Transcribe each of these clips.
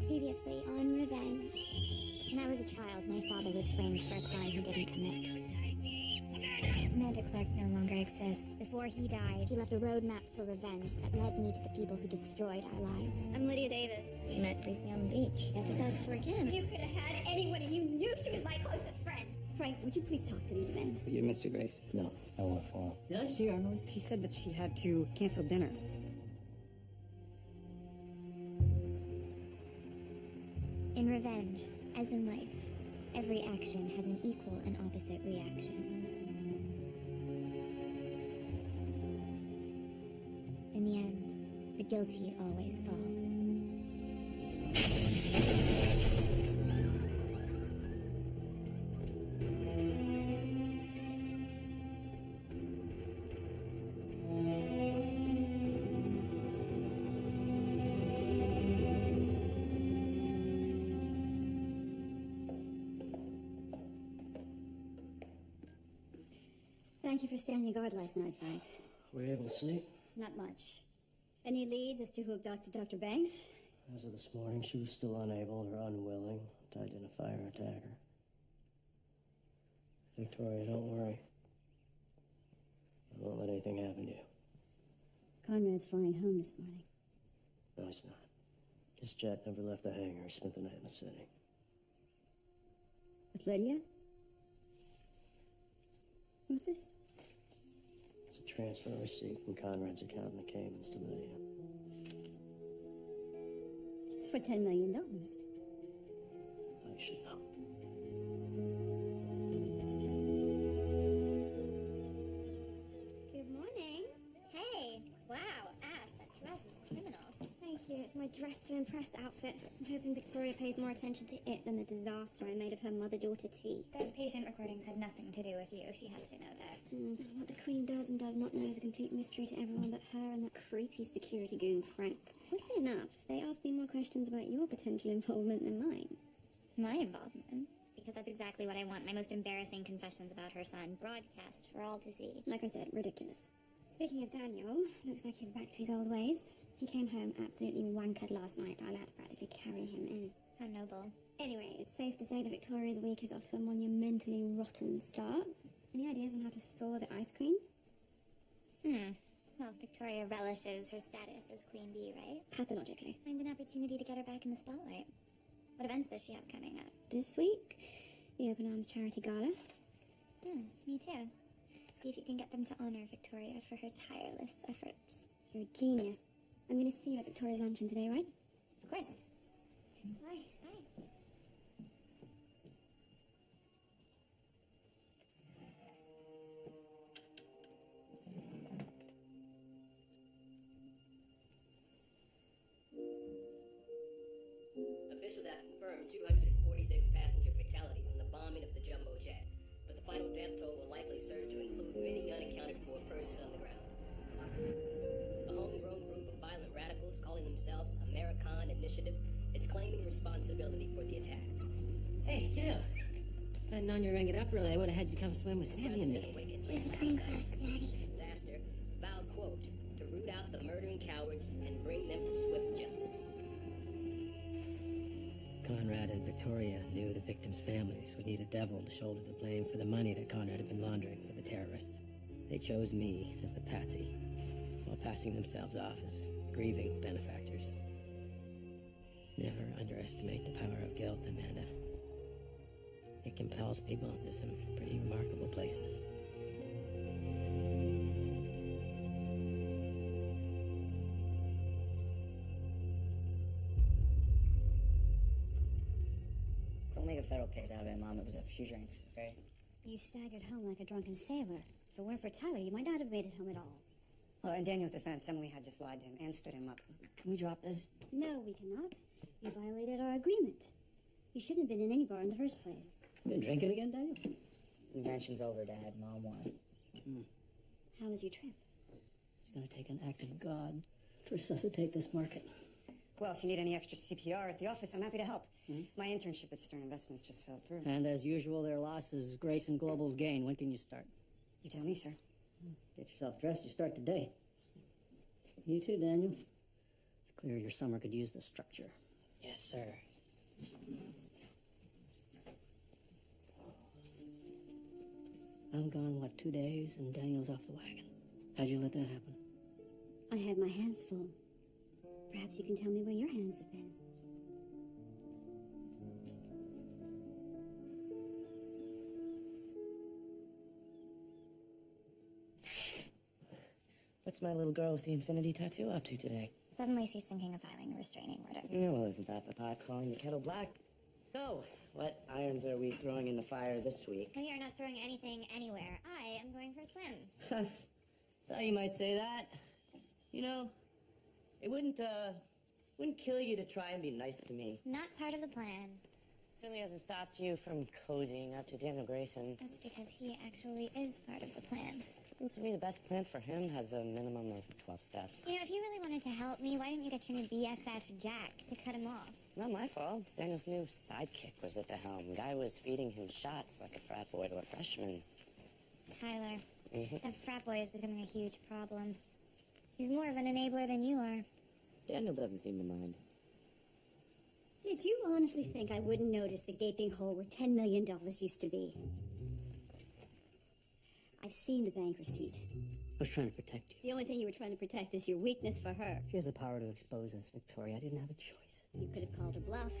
Previously on Revenge. When I was a child, my father was framed for a crime he didn't commit. Amanda Clark no longer exists. Before he died, he left a roadmap for revenge that led me to the people who destroyed our lives. I'm Lydia Davis. We met briefly on the beach. Episode 4 again. You could have had anyone and you knew she was my closest friend. Frank, would you please talk to these men? You missed her, Grace. No, I won't fall. Did I see her, Emily? She said that she had to cancel dinner. In revenge, as in life, every action has an equal and opposite reaction. In the end, the guilty always fall. Thank you for standing guard last night, Frank. Were you able to sleep? Not much. Any leads as to who abducted Dr. Banks? As of this morning, she was still unable or unwilling to identify her attacker. Victoria, don't worry. I won't let anything happen to you. Conrad's flying home this morning. No, he's not. His jet never left the hangar. He spent the night in the city. With Lydia? Who's this? It's a transfer receipt from Conrad's account in the Caymans to Lydia. It's for $10 million. Now you should know. Good morning. Hey, wow, Ash, that dress is criminal. Thank you. It's my dress to impress outfit. I'm hoping Victoria pays more attention to it than the disaster I made of her mother-daughter tea. Those patient recordings had nothing to do with you. She has to know that. What the Queen does and does not know is a complete mystery to everyone but her and that creepy security goon, Frank. Oddly enough, they asked me more questions about your potential involvement than mine. My involvement? Because that's exactly what I want. My most embarrassing confessions about her son. Broadcast for all to see. Like I said, ridiculous. Speaking of Daniel, looks like he's back to his old ways. He came home absolutely wankered last night. I had to practically carry him in. How noble. Anyway, it's safe to say that Victoria's week is off to a monumentally rotten start. Any ideas on how to thaw the ice queen? Well, Victoria relishes her status as Queen Bee, right? Pathologically. Find an opportunity to get her back in the spotlight. What events does she have coming up? This week, the Open Arms Charity Gala. Me too. See if you can get them to honor Victoria for her tireless efforts. You're a genius. I'm going to see you at Victoria's luncheon today, right? Of course. Bye. Bye. Officials have confirmed 246 passenger fatalities in the bombing of the jumbo jet, but the final death toll will likely surge to include many unaccounted-for persons on the ground. A homegrown group of violent radicals calling themselves American Initiative is claiming responsibility for the attack. Hey, kiddo. If I'd known you were gonna get up early, I would have had you come swim with Sammy and me. Where's the plane crash, Daddy? Disaster vowed, quote, to root out the murdering cowards and bring them to swift justice. Conrad and Victoria knew the victims' families would need a devil to shoulder the blame for the money that Conrad had been laundering for the terrorists. They chose me as the patsy, while passing themselves off as grieving benefactors. Never underestimate the power of guilt, Amanda. It compels people to some pretty remarkable places. Don't make a federal case out of it, Mom. It was a few drinks, okay? You staggered home like a drunken sailor. If it weren't for Tyler, you might not have made it home at all. Well, in Daniel's defense, Emily had just lied to him and stood him up. Can we drop this? No, we cannot. You violated our agreement. You shouldn't have been in any bar in the first place. You been drinking again, Daniel? Invention's over, Dad. Mom won. How was your trip? It's gonna take an act of God to resuscitate this market. Well, if you need any extra CPR at the office, I'm happy to help. My internship at Stern Investments just fell through. And as usual, their loss is Grace and Global's gain. When can you start? You tell me, sir. Get yourself dressed. You start today. You too, Daniel. It's clear your summer could use the structure. Yes, sir. I'm gone, what, 2 days, and Daniel's off the wagon. How'd you let that happen? I had my hands full. Perhaps you can tell me where your hands have been. What's my little girl with the infinity tattoo up to today? Suddenly she's thinking of filing a restraining order. Yeah, well, isn't that the pot calling the kettle black? So, what irons are we throwing in the fire this week? We are not throwing anything anywhere. I am going for a swim. Thought you might say that. You know, it wouldn't kill you to try and be nice to me. Not part of the plan. Certainly hasn't stopped you from cozying up to Daniel Grayson. That's because he actually is part of the plan. Seems to me the best plan for him has a minimum of 12 steps. You know, if you really wanted to help me, why didn't you get your new BFF, Jack, to cut him off? Not my fault. Daniel's new sidekick was at the helm. Guy was feeding him shots like a frat boy to a freshman. Tyler, that frat boy is becoming a huge problem. He's more of an enabler than you are. Daniel doesn't seem to mind. Did you honestly think I wouldn't notice the gaping hole where $10 million used to be? I've seen the bank receipt. I was trying to protect you. The only thing you were trying to protect is your weakness for her. She has the power to expose us, Victoria. I didn't have a choice. You could have called her bluff.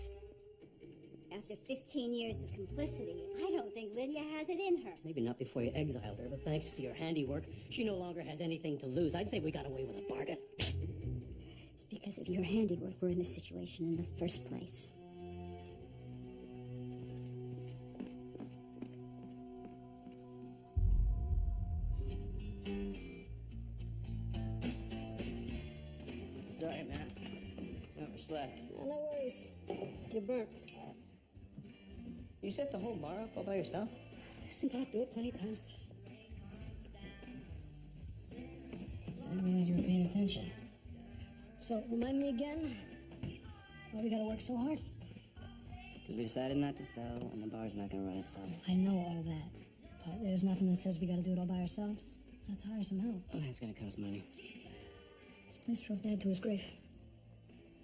After 15 years of complicity, I don't think Lydia has it in her. Maybe not before you exiled her, but thanks to your handiwork, she no longer has anything to lose. I'd say we got away with a bargain. It's because of your handiwork we're in this situation in the first place. Sorry, man. Overslept. No worries. You're burnt. You set the whole bar up all by yourself? Seen Pop do it plenty of times. I didn't realize you were paying attention. So, remind me again why we gotta work so hard? Because we decided not to sell, and the bar's not gonna run itself. I know all that, but there's nothing that says we gotta do it all by ourselves. That's hire some help. Oh, it's gonna cost money. This place drove Dad to his grave.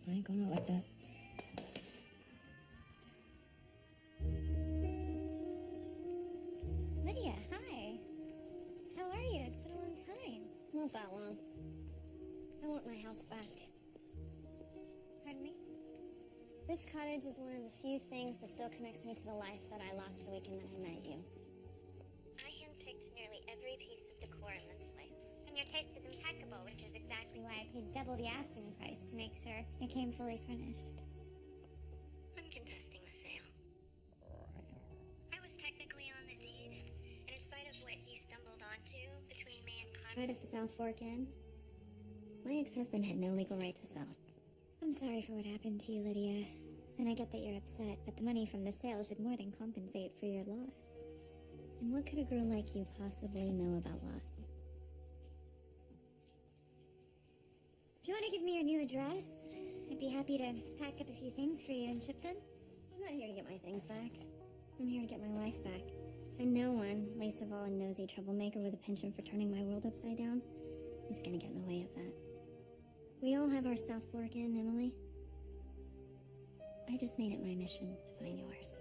I ain't going out like that. Lydia, hi. How are you? It's been a long time. Not that long. I want my house back. Pardon me? This cottage is one of the few things that still connects me to the life that I lost the weekend that I met you. I handpicked nearly every piece of decor in this place. And your taste is impeccable, which is exactly why I paid double the asking price to make sure it came fully furnished. I'm contesting the sale. I was technically on the deed, and in spite of what you stumbled onto between me and Conrad at the South Fork Inn, my ex-husband had no legal right to sell. I'm sorry for what happened to you, Lydia. And I get that you're upset, but the money from the sale should more than compensate for your loss. And what could a girl like you possibly know about loss? If you want to give me your new address, I'd be happy to pack up a few things for you and ship them. I'm not here to get my things back. I'm here to get my life back. And no one, least of all a nosy troublemaker with a penchant for turning my world upside down, is gonna get in the way of that. We all have our South Fork Inn, Emily. I just made it my mission to find yours.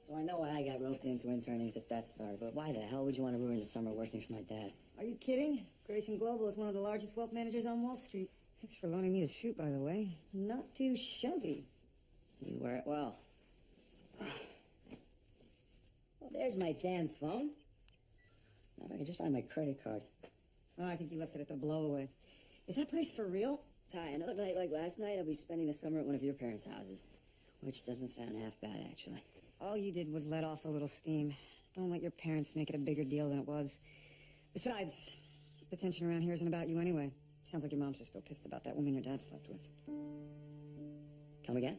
So I know why I got roped into interning at Death Star, but why the hell would you want to ruin your summer working for my dad? Are you kidding? Grayson Global is one of the largest wealth managers on Wall Street. Thanks for loaning me the suit, by the way. Not too shabby. You wear it well. Well, there's my damn phone. If I could just find my credit card. Oh, I think you left it at the blow-away. Is that place for real? Ty, another night like last night, I'll be spending the summer at one of your parents' houses. Which doesn't sound half bad, actually. All you did was let off a little steam. Don't let your parents make it a bigger deal than it was. Besides, the tension around here isn't about you anyway. Sounds like your mom's just still pissed about that woman your dad slept with. Come again?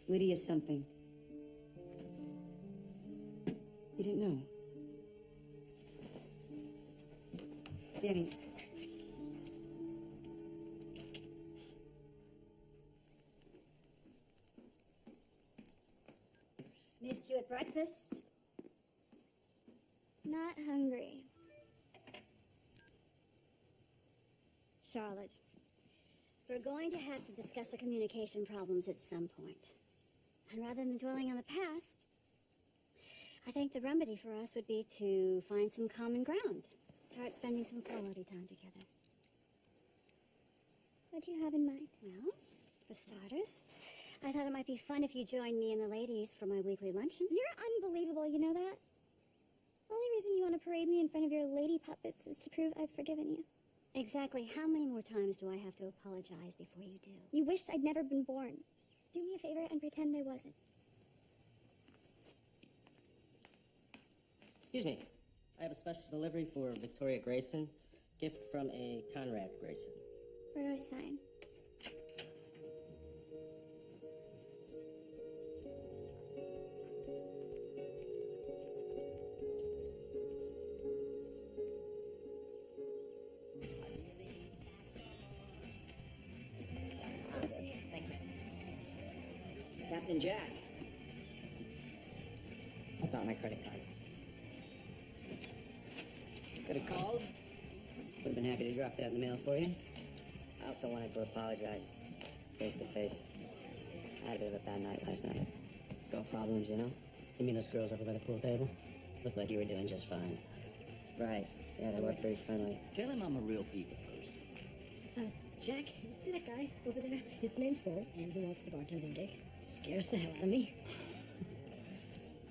Lydia something. You didn't know? Danny. Missed you at breakfast? Not hungry. Charlotte, we're going to have to discuss our communication problems at some point. And rather than dwelling on the past, I think the remedy for us would be to find some common ground. Start spending some quality time together. What do you have in mind? Well, for starters, I thought it might be fun if you joined me and the ladies for my weekly luncheon. You're unbelievable, you know that? Only reason you want to parade me in front of your lady puppets is to prove I've forgiven you. Exactly how many more times do I have to apologize before you do? You wished I'd never been born. Do me a favor and pretend I wasn't. Excuse me. I have a special delivery for Victoria Grayson. Gift from a Conrad Grayson. Where do I sign? Thanks, man. Captain Jack. I found my credit card. Could have called. Would have been happy to drop that in the mail for you. I also wanted to apologize. Face to face. I had a bit of a bad night last night. Got problems, you know? You mean those girls over by the pool table? Looked like you were doing just fine. Right. Yeah, they were pretty friendly. Tell him I'm a real people person. Jack, you see that guy over there? His name's Paul, and he wants the bartending gig. Scares the hell out of me.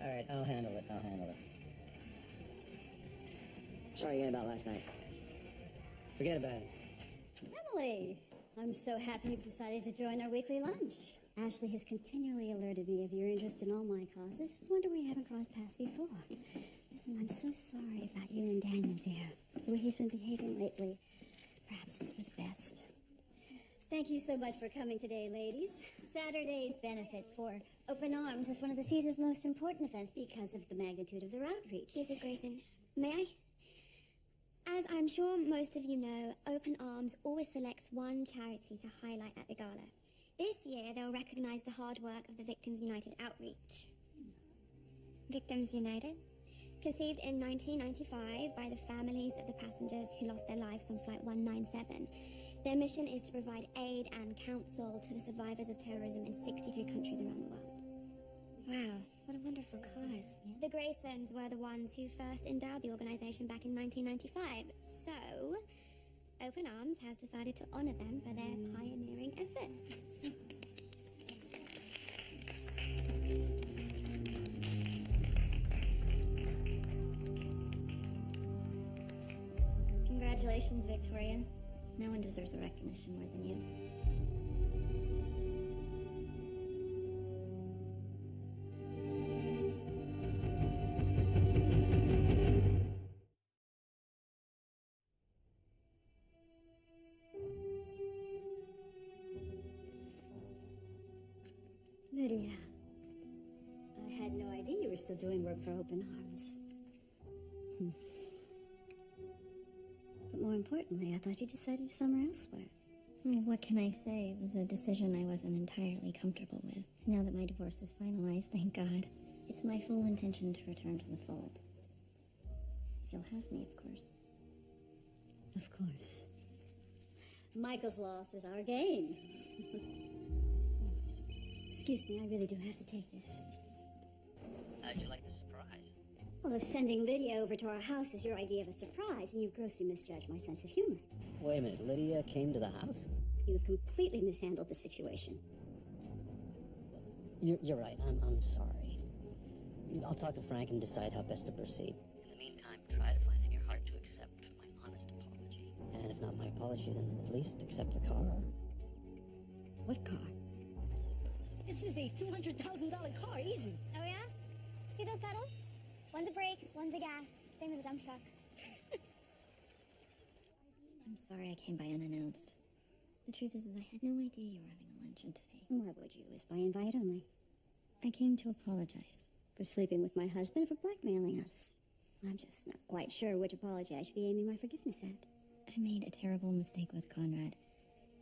All right, I'll handle it. Sorry again about last night. Forget about it. Emily, I'm so happy you've decided to join our weekly lunch. Ashley has continually alerted me of your interest in all my causes. It's a wonder we haven't crossed paths before. Listen, I'm so sorry about you and Daniel, dear. The way he's been behaving lately, perhaps it's for the best. Thank you so much for coming today, ladies. Saturday's benefit for Open Arms is one of the season's most important events because of the magnitude of their outreach. Mrs. Grayson, may I? As I'm sure most of you know, Open Arms always selects one charity to highlight at the gala. This year, they'll recognize the hard work of the Victims United outreach. Victims United? Conceived in 1995 by the families of the passengers who lost their lives on Flight 197. Their mission is to provide aid and counsel to the survivors of terrorism in 63 countries around the world. Wow, what a wonderful cause. The Graysons were the ones who first endowed the organization back in 1995. So, Open Arms has decided to honor them for their pioneering efforts. Congratulations, Victoria. No one deserves the recognition more than you. Lydia, I had no idea you were still doing work for Open Arms. But more importantly, I thought you decided somewhere elsewhere. I mean, what can I say? It was a decision I wasn't entirely comfortable with. Now that my divorce is finalized, thank God. It's my full intention to return to the fold. If you'll have me, of course. Of course. Michael's loss is our gain. Excuse me, I really do have to take this. How'd you like the surprise? Well, if sending Lydia over to our house is your idea of a surprise, and you've grossly misjudged my sense of humor. Wait a minute, Lydia came to the house? You've completely mishandled the situation. You're right, I'm sorry. I'll talk to Frank and decide how best to proceed. In the meantime, try to find apology, then at least accept the car. What car? This is a $200,000 car, easy. Oh, yeah? See those pedals? One's a brake, one's a gas. Same as a dump truck. I'm sorry I came by unannounced. The truth is I had no idea you were having a luncheon today. Why would you? It was by invite only. I came to apologize. For sleeping with my husband, for blackmailing us. I'm just not quite sure which apology I should be aiming my forgiveness at. I made a terrible mistake with Conrad.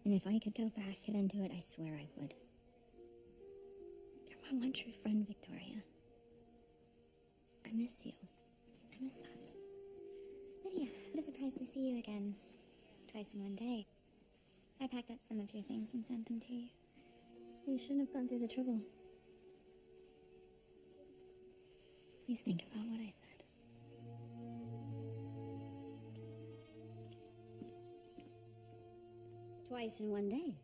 And if I could go back and undo it, I swear I would. You're my one true friend, Victoria. I miss you. I miss us. Lydia, what a surprise to see you again. Twice in one day. I packed up some of your things and sent them to you. You shouldn't have gone through the trouble. Please think about what I said. Twice in one day.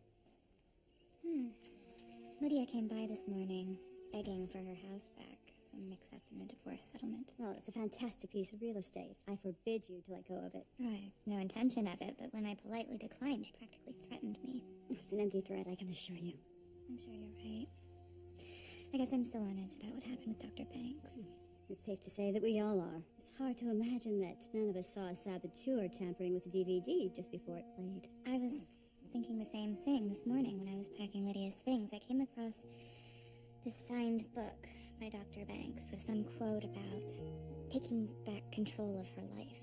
Lydia came by this morning, begging for her house back. Some mix-up in the divorce settlement. Well, it's a fantastic piece of real estate. I forbid you to let go of it. Right. No intention of it, but when I politely declined, she practically threatened me. It's an empty threat, I can assure you. I'm sure you're right. I guess I'm still on edge about what happened with Dr. Banks. It's safe to say that we all are. It's hard to imagine that none of us saw a saboteur tampering with the DVD just before it played. I was thinking the same thing this morning when I was packing Lydia's things. I came across this signed book by Dr. Banks with some quote about taking back control of her life.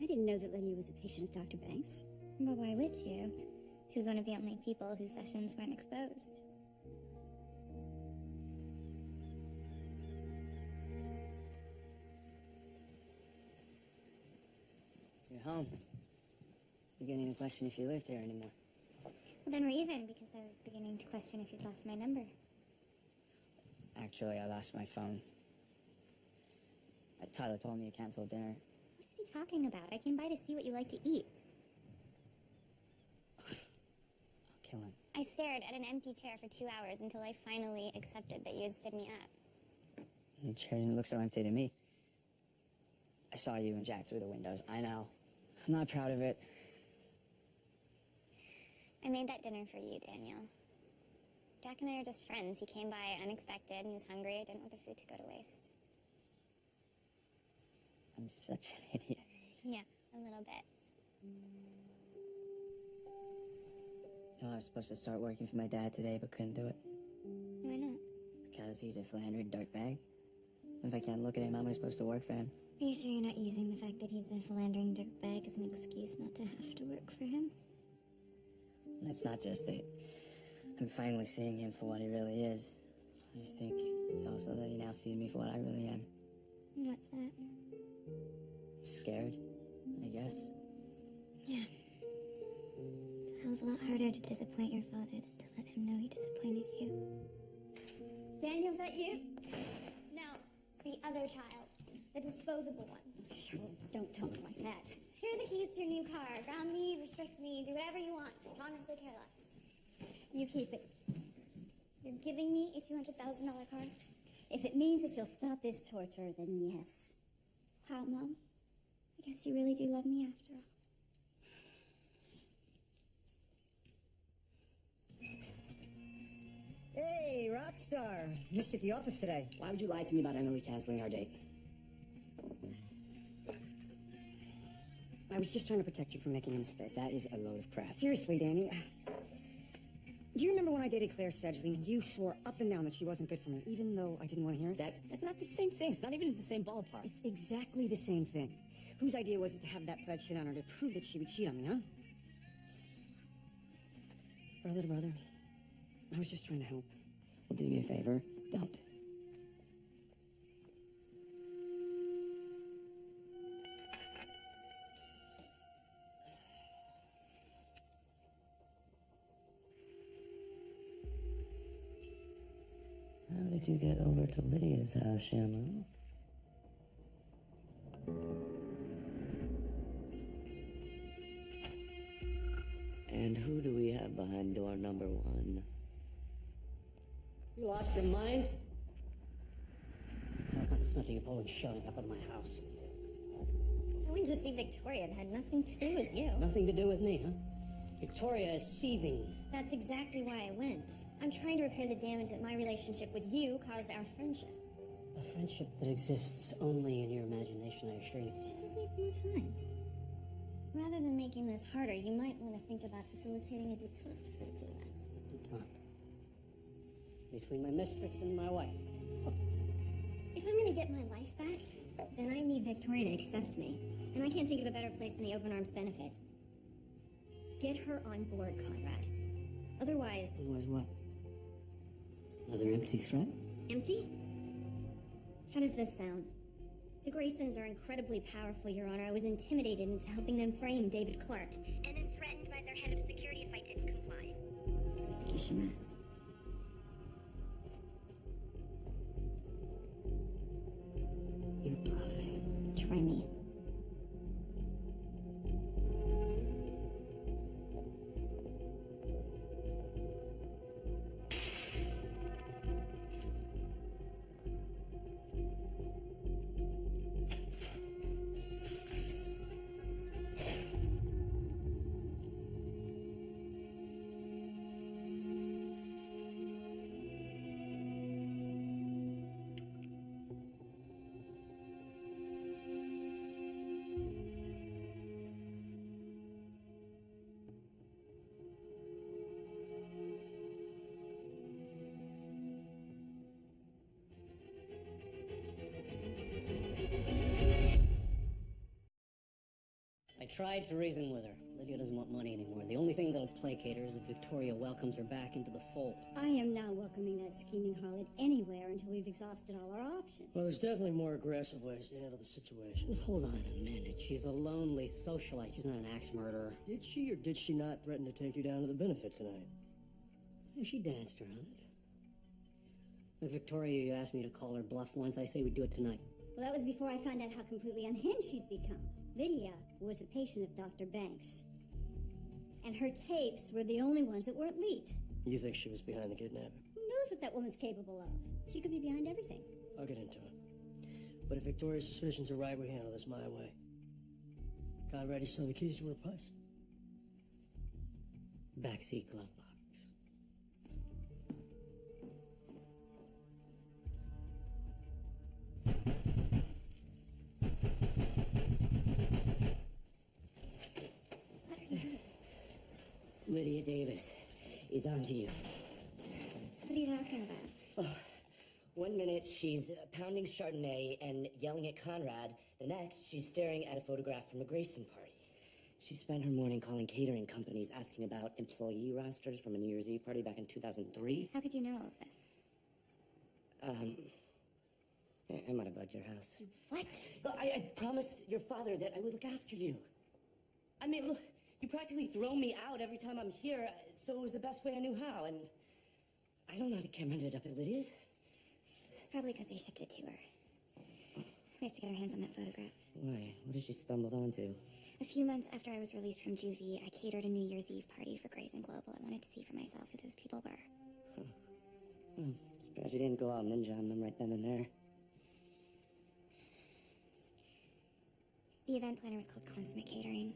I didn't know that Lydia was a patient of Dr. Banks. Well, why would you? She was one of the only people whose sessions weren't exposed. You're home. Beginning to question if you lived here anymore. Well, then we're even, because I was beginning to question if you'd lost my number. Actually, I lost my phone. Tyler told me to cancel dinner. What is he talking about? I came by to see what you like to eat. I'll kill him. I stared at an empty chair for 2 hours until I finally accepted that you had stood me up. The chair didn't look so empty to me. I saw you and Jack through the windows. I know. I'm not proud of it. I made that dinner for you, Daniel. Jack and I are just friends. He came by unexpected and he was hungry. I didn't want the food to go to waste. I'm such an idiot. Yeah, a little bit. You know, I was supposed to start working for my dad today, but couldn't do it. Why not? Because he's a philandering dirtbag. If I can't look at him, how am I supposed to work for him? Are you sure you're not using the fact that he's a philandering dirtbag as an excuse not to have to work for him? And it's not just that I'm finally seeing him for what he really is. I think it's also that he now sees me for what I really am. And what's that? Scared, I guess. Yeah. It's a hell of a lot harder to disappoint your father than to let him know he disappointed you. Daniel, is that you? No, it's the other child. The disposable one. Charlotte, don't talk like that. Here are the keys to your new car. Ground me, restrict me, do whatever you want. I honestly care less. You keep it. You're giving me a $200,000 car? If it means that you'll stop this torture, then yes. Wow, Mom. I guess you really do love me after all. Hey, Rockstar. Missed you at the office today. Why would you lie to me about Emily canceling our date? I was just trying to protect you from making a mistake. That is a load of crap. Seriously, Danny. Do you remember when I dated Claire Sedgley and you swore up and down that she wasn't good for me, even though I didn't want to hear it? That's not the same thing. It's not even in the same ballpark. It's exactly the same thing. Whose idea was it to have that pledge shit on her to prove that she would cheat on me, huh? Brother to brother. I was just trying to help. Well, do me a favor. Don't. How did you get over to Lydia's house, Shamrock? And who do we have behind door number 1? You lost your mind? What kind of stunt are you pulling showing up at my house? When's this see Victoria. It had nothing to do with you. Nothing to do with me, huh? Victoria is seething. That's exactly why I went. I'm trying to repair the damage that my relationship with you caused our friendship. A friendship that exists only in your imagination, I assure you. She just needs more time. Rather than making this harder, you might want to think about facilitating a detente for the two of us. Detente. Between my mistress and my wife. If I'm gonna get my life back, then I need Victoria to accept me. And I can't think of a better place than the Open Arms benefit. Get her on board, Conrad. Otherwise... Otherwise what? Another empty threat? Empty? How does this sound? The Graysons are incredibly powerful, Your Honor. I was intimidated into helping them frame David Clark. And then threatened by their head of security if I didn't comply. Prosecution mess. You're bluffing. Try me. I tried to reason with her. Lydia doesn't want money anymore. The only thing that'll placate her is if Victoria welcomes her back into the fold. I am not welcoming that scheming harlot anywhere until we've exhausted all our options. Well, there's definitely more aggressive ways to handle the situation. Hold on a minute. She's a lonely socialite. She's not an axe murderer. Did she or did she not threaten to take you down to the benefit tonight? She danced around it. Look, Victoria, you asked me to call her bluff once. I say we do it tonight. Well, that was before I found out how completely unhinged she's become. Lydia was a patient of Dr. Banks. And her tapes were the only ones that weren't leaked. You think she was behind the kidnapping? Who knows what that woman's capable of? She could be behind everything. I'll get into it. But if Victoria's suspicions are right, we handle this my way. Conrad, you still have the keys to her place? Backseat glove box. Lydia Davis is on to you. What are you talking about? Oh, 1 minute she's pounding Chardonnay and yelling at Conrad. The next, she's staring at a photograph from a Grayson party. She spent her morning calling catering companies asking about employee rosters from a New Year's Eve party back in 2003. How could you know all of this? I might have bugged your house. What? Look, I promised your father that I would look after you. I mean, look, you practically throw me out every time I'm here, so it was the best way I knew how, and I don't know how the camera ended up at Lydia's. It's probably because they shipped it to her. We have to get our hands on that photograph. Why? What did she stumble onto? A few months after I was released from juvie, I catered a New Year's Eve party for Grayson Global. I wanted to see for myself who those people were. Huh. I'm surprised you didn't go out ninja on them right then and there. The event planner was called Consummate Catering.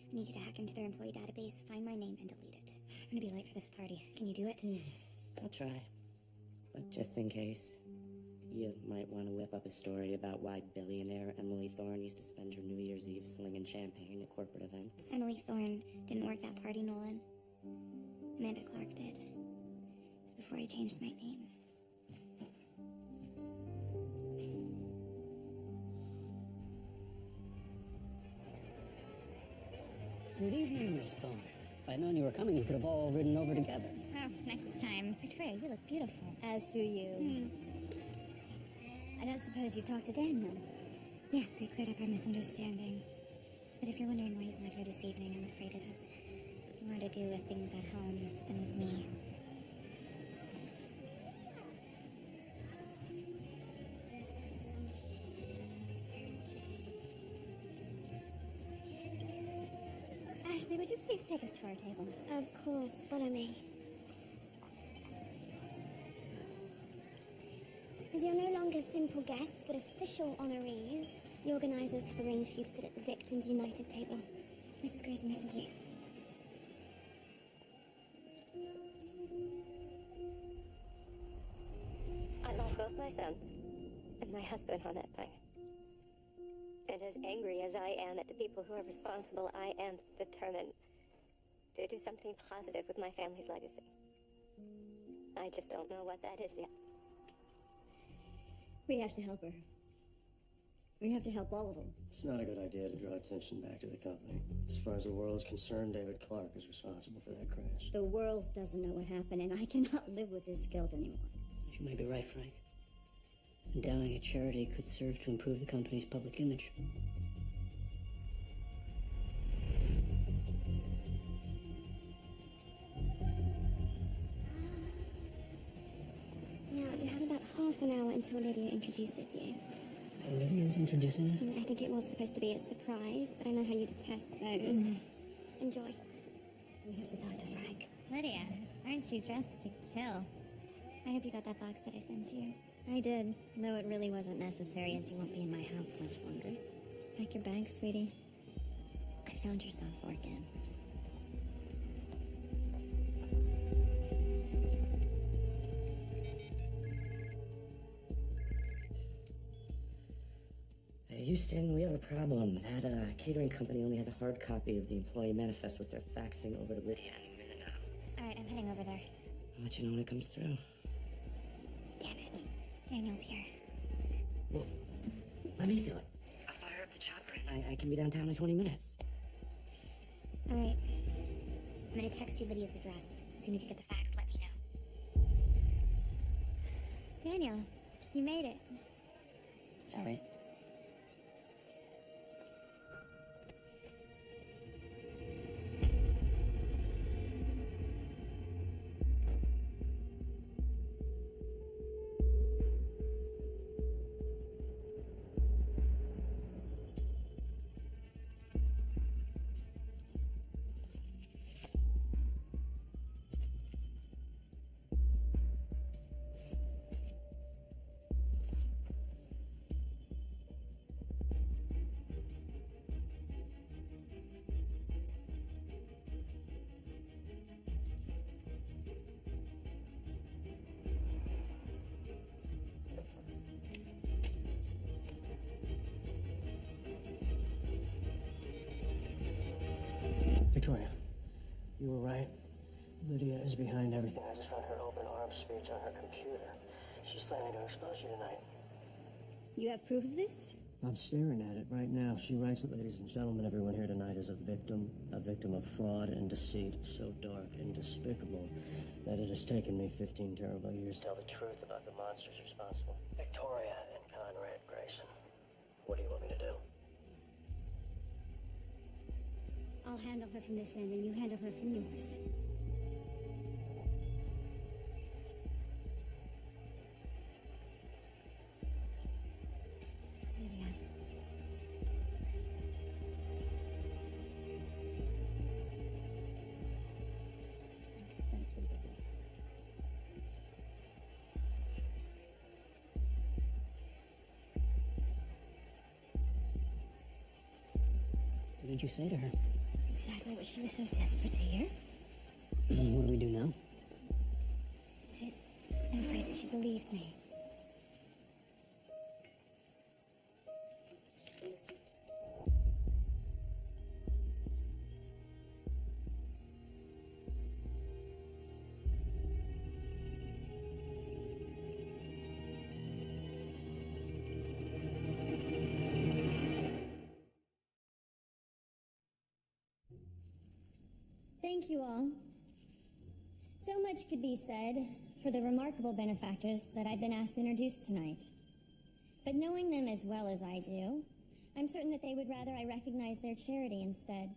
I need you to hack into their employee database, find my name, and delete it. I'm gonna be late for this party. Can you do it? I'll try. But just in case, you might want to whip up a story about why billionaire Emily Thorne used to spend her New Year's Eve slinging champagne at corporate events. Emily Thorne didn't work that party, Nolan. Amanda Clark did. It was before I changed my name. Good evening, Miss Thorne. If I'd known you were coming, we could have all ridden over together. Oh, next time. Victoria, you look beautiful. As do you. I don't suppose you've talked to Dan, then? Yes, we cleared up our misunderstanding. But if you're wondering why he's not here this evening, I'm afraid it has more to do with things at home than with me. Ashley, would you please take us to our tables? Of course, follow me. As you're no longer simple guests, but official honorees, your organizers have arranged for you to sit at the Victims United table. Mrs. Grayson, this is you. I lost both my sons and my husband on that plane. And as angry as I am at the people who are responsible, I am determined to do something positive with my family's legacy. I just don't know what that is yet. We have to help her. We have to help all of them. It's not a good idea to draw attention back to the company. As far as the world is concerned, David Clark is responsible for that crash. The world doesn't know what happened, and I cannot live with this guilt anymore. You may be right, Frank. Endowing a charity could serve to improve the company's public image. Now, you have about half an hour until Lydia introduces you. Lydia's introducing us? I think it was supposed to be a surprise, but I know how you detest those. Enjoy. We have to talk to Frank. Lydia, aren't you dressed to kill? I hope you got that box that I sent you. I did, though it really wasn't necessary, as you won't be in my house much longer. Pack your bags, sweetie. I found your son again. Hey, Houston, we have a problem. That catering company only has a hard copy of the employee manifest, which they're faxing over to Lydia any minute now. All right, I'm heading over there. I'll let you know when it comes through. Damn it. Daniel's here. Well, let me do it. I'll fire up the chopper and I can be downtown in 20 minutes. All right. I'm gonna text you Lydia's address. As soon as you get the fax, let me know. Daniel, you made it. Sorry. Victoria, you were right. Lydia is behind everything. I just found her open arms speech on her computer. She's planning to expose you tonight. You have proof of this? I'm staring at it right now. She writes, ladies and gentlemen, everyone here tonight is a victim of fraud and deceit so dark and despicable that it has taken me 15 terrible years to tell the truth about the monsters responsible. Victoria and Conrad Grayson. What do you want me to do? I'll handle her from this end, and you handle her from yours. Lydia. Thanks for the baby. What did you say to her? Exactly what she was so desperate to hear. What do we do now? Sit and pray that she believed me. Thank you all. So much could be said for the remarkable benefactors that I've been asked to introduce tonight. But knowing them as well as I do, I'm certain that they would rather I recognize their charity instead.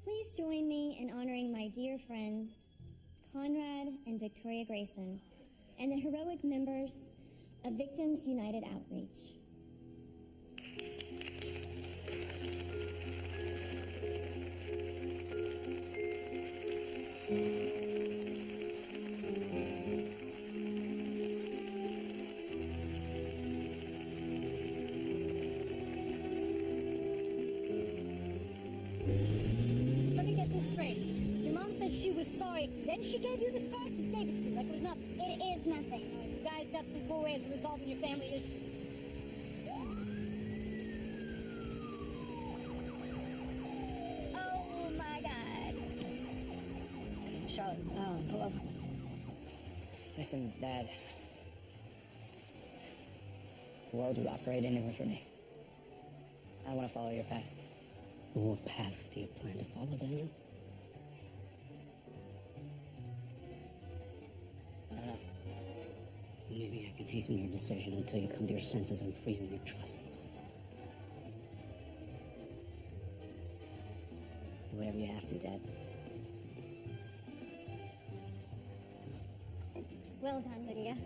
Please join me in honoring my dear friends, Conrad and Victoria Grayson, and the heroic members of Victims United Outreach. this straight. Your mom said she was sorry, then she gave you the scars. She gave it to you like it was nothing. It is nothing. You guys got some cool ways of resolving your family issues. Oh my god. Charlotte, pull over. Listen, Dad. The world you operate in isn't for me. I want to follow your path. What path do you plan to follow, Daniel? I don't know. Maybe I can hasten your decision until you come to your senses and freezing your trust. Do whatever you have to, Dad. Well done, Lydia.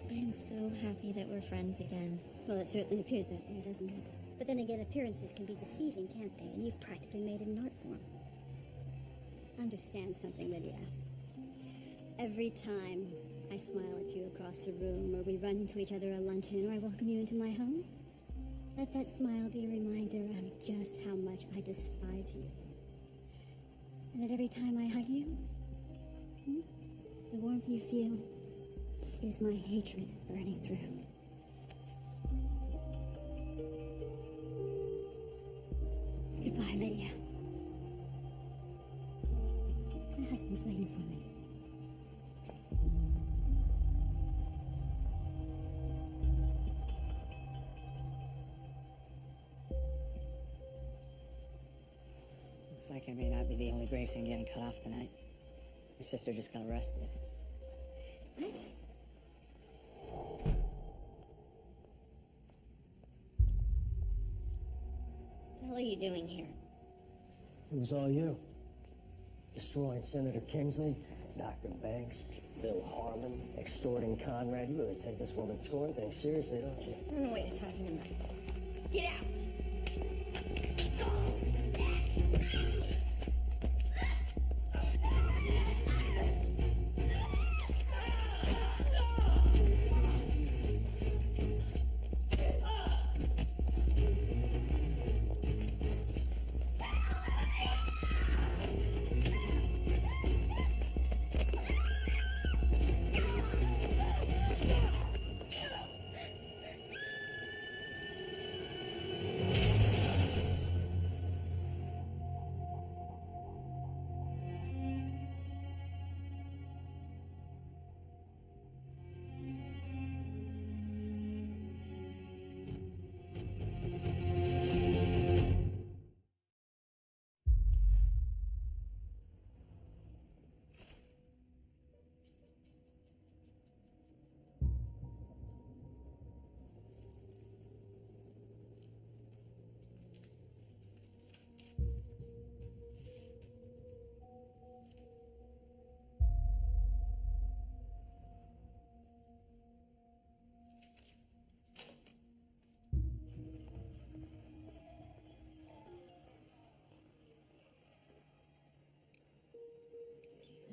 I am so happy that we're friends again. Well, it certainly appears that way, doesn't it? But then again, appearances can be deceiving, can't they? And you've practically made it an art form. Understand something, Lydia. Every time I smile at you across the room, or we run into each other at luncheon, or I welcome you into my home, let that smile be a reminder of just how much I despise you. And that every time I hug you, the warmth you feel is my hatred burning through. Goodbye, Lydia. My husband's waiting for me. Looks like I may not be the only Grayson getting cut off tonight. My sister just got arrested. What? What the hell are you doing here? It was all you. Destroying Senator Kingsley, Dr. Banks, Bill Harmon, extorting Conrad. You really take this woman scorn thing seriously, don't you? I don't know what you're talking about. Get out!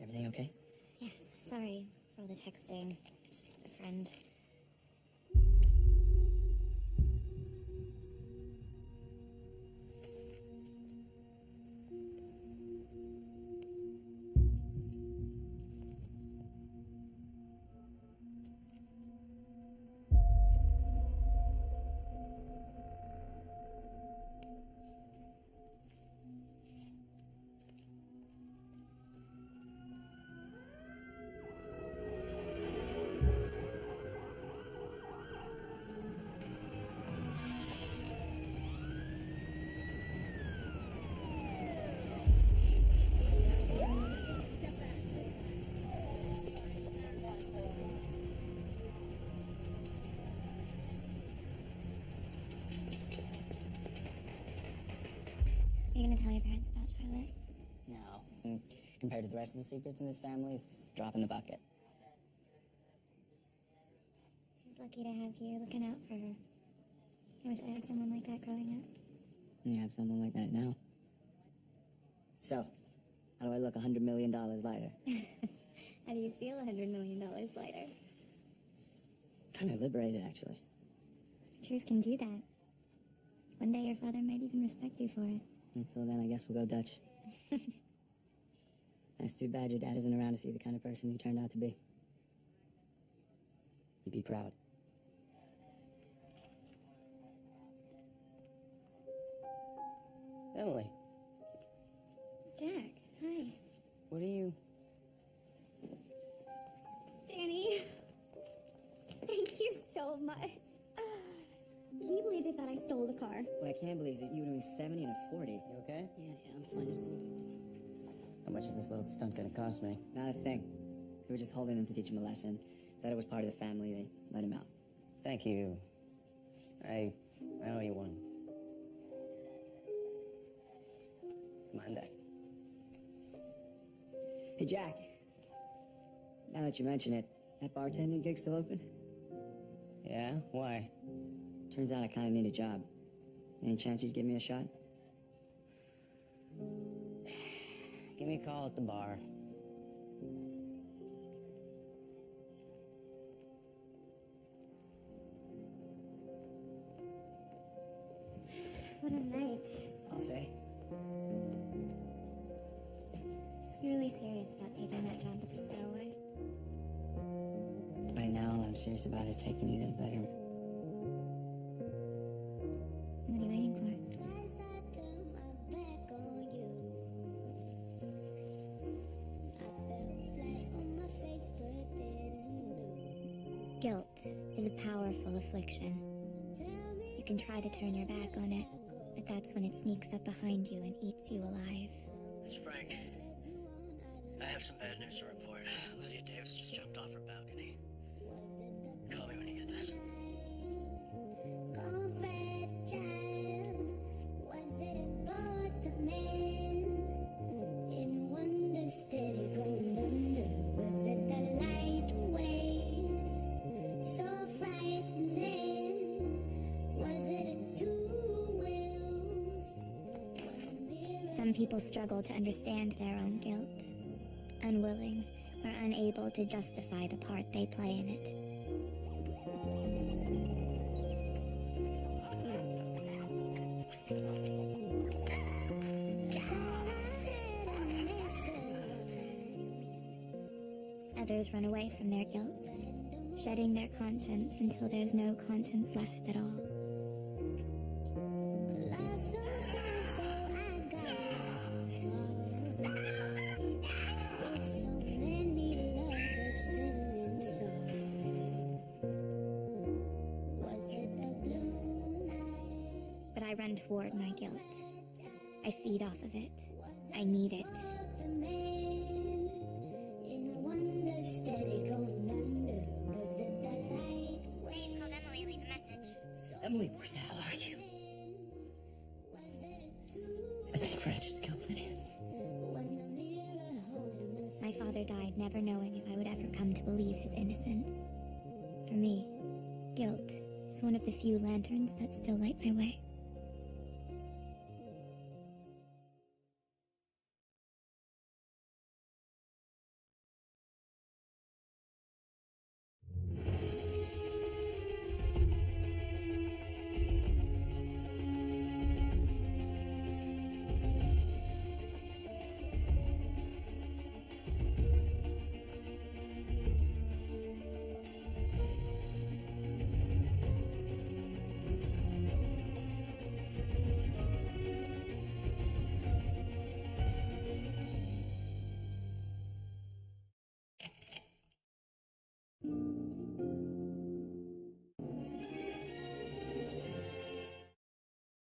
Everything okay? Yes, sorry for all the texting. Just a friend. Are you gonna tell your parents about Charlotte? No. Compared to the rest of the secrets in this family, it's just a drop in the bucket. She's lucky to have you looking out for her. I wish I had someone like that growing up. And you have someone like that now. So, how do I look $100 million lighter? How do you feel $100 million later? Kind of liberated, actually. Truth can do that. One day your father might even respect you for it. Until then, I guess we'll go Dutch. It's too bad your dad isn't around to see the kind of person you turned out to be. You'd be proud. Emily. Jack, hi. What are you... Danny, thank you so much. Can you believe they thought I stole the car? What I can't believe is that you were doing 70 and a 40. You okay? Yeah, I'm fine. It's How much is this little stunt gonna cost me? Not a thing. We were just holding him to teach him a lesson. Said it was part of the family. They let him out. Thank you. I owe you one. Mind that. Hey, Jack. Now that you mention it, that bartending gig still open? Yeah? Why? Turns out I kind of need a job. Any chance you'd give me a shot? Give me a call at the bar. What a night. I'll say. You're really serious about taking that job at the stowaway? Right now, all I'm serious about is taking you to the bedroom. What are you waiting for? Guilt is a powerful affliction. You can try to turn your back on it, but that's when it sneaks up behind you and eats you alive. It's Frank. I have some bad news to report. Lydia Davis just jumped off her balcony. Call me when you get this. Some people struggle to understand their own guilt, unwilling or unable to justify the part they play in it. Others run away from their guilt, shedding their conscience until there's no conscience left at all. But I run toward my guilt. I feed off of it. I need it. Please call Emily, leave a message. Emily, where the hell are you? I think Fred just killed Lydia. My father died never knowing if I would ever come to believe his innocence. For me, guilt is one of the few lanterns that still light my way.